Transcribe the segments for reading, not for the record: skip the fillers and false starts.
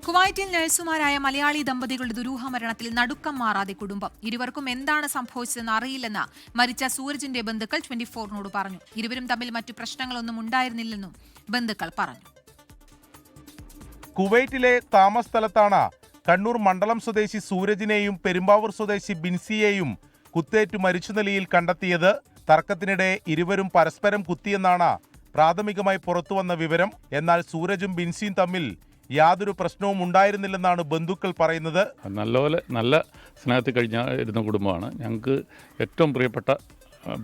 കുവൈറ്റിൽ നഴ്സുമാരായ മലയാളി ദമ്പതികളുടെ ദുരൂഹ മരണത്തിൽ നടുക്കം മാറാതെ കുടുംബം. ഇരുവർക്കും എന്താണ് സംഭവിച്ചതെന്ന് അറിയില്ലെന്ന് മരിച്ച സൂരജിന്റെ ബന്ധുക്കൾ 24-നോട് പറഞ്ഞു. ഇരുവരും തമ്മിൽ മറ്റു പ്രശ്നങ്ങളൊന്നും ഉണ്ടായിരുന്നില്ലെന്നും ബന്ധുക്കൾ പറഞ്ഞു. കുവൈറ്റിലെ താമസ സ്ഥലത്താണ് കണ്ണൂർ മണ്ഡലം സ്വദേശി സൂരജിനെയും പെരുമ്പാവൂർ സ്വദേശി ബിൻസിയെയും കുത്തേറ്റു മരിച്ച നിലയിൽ കണ്ടെത്തിയത്. തർക്കത്തിനിടെ ഇരുവരും പരസ്പരം കുത്തിയെന്നാണ് പ്രാഥമികമായി പുറത്തുവന്ന വിവരം. എന്നാൽ സൂരജും ബിൻസിയും തമ്മിൽ യാതൊരു പ്രശ്നവും ഉണ്ടായിരുന്നില്ലെന്നാണ് ബന്ധുക്കൾ പറയുന്നത്. നല്ല സ്നേഹത്തിൽ കഴിഞ്ഞിരുന്ന കുടുംബമാണ്. ഞങ്ങൾക്ക് ഏറ്റവും പ്രിയപ്പെട്ട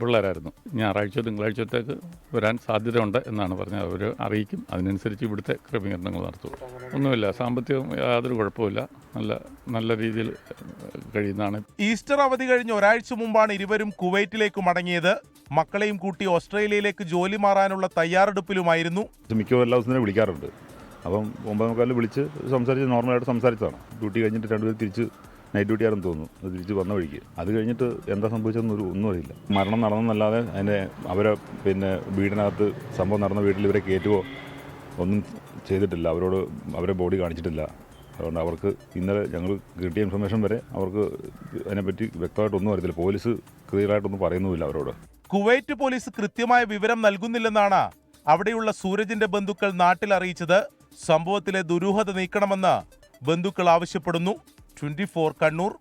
പിള്ളേരായിരുന്നു. ഞായറാഴ്ച തിങ്കളാഴ്ചത്തേക്ക് വരാൻ സാധ്യതയുണ്ട് എന്നാണ് പറഞ്ഞത്. അവർ അറിയിക്കും, അതിനനുസരിച്ച് ഇവിടുത്തെ ക്രമീകരണങ്ങൾ നടത്തും. ഒന്നുമില്ല, സാമ്പത്തികം യാതൊരു കുഴപ്പമില്ല, നല്ല രീതിയിൽ കഴിയുന്നതാണ്. ഈസ്റ്റർ അവധി കഴിഞ്ഞ് ഒരാഴ്ച മുമ്പാണ് ഇരുവരും കുവൈറ്റിലേക്ക് മടങ്ങിയത്. മക്കളെയും കൂട്ടി ഓസ്ട്രേലിയയിലേക്ക് ജോലി മാറാനുള്ള തയ്യാറെടുപ്പിലുമായിരുന്നു. മിക്കവാറും എല്ലാ ദിവസവും വിളിക്കാറുണ്ട്. അപ്പം 9:15 വിളിച്ച് സംസാരിച്ച് നോർമലായിട്ട് സംസാരിച്ചതാണ്. ഡ്യൂട്ടി കഴിഞ്ഞിട്ട് രണ്ടുപേർ തിരിച്ച് നൈറ്റ് ഡ്യൂട്ടി ആണെന്ന് തോന്നുന്നു. അത് തിരിച്ച് വന്ന വഴിക്ക് അത് കഴിഞ്ഞിട്ട് എന്താ സംഭവിച്ചതെന്ന് ഒന്നും അറിയില്ല. മരണം നടന്നെന്നല്ലാതെ അവരെ വീടിനകത്ത് സംഭവം നടന്ന വീട്ടിൽ ഇവരെ കയറ്റുകയോ ഒന്നും ചെയ്തിട്ടില്ല. അവരെ ബോഡി കാണിച്ചിട്ടില്ല. അതുകൊണ്ട് അവർക്ക് ഇന്നലെ ഞങ്ങൾ കിട്ടിയ ഇൻഫർമേഷൻ വരെ അവർക്ക് അതിനെപ്പറ്റി വ്യക്തമായിട്ടൊന്നും അറിയത്തില്ല. പോലീസ് ക്ലിയറായിട്ടൊന്നും പറയുന്നുമില്ല അവരോട്. കുവൈറ്റ് പോലീസ് കൃത്യമായ വിവരം നൽകുന്നില്ലെന്നാണ് അവിടെയുള്ള സൂരജിന്റെ ബന്ധുക്കൾ നാട്ടിൽ അറിയിച്ചത്. സംഭവത്തിലെ ദുരൂഹത നീക്കണമെന്ന് ബന്ധുക്കൾ ആവശ്യപ്പെടുന്നു. 24 കണ്ണൂർ.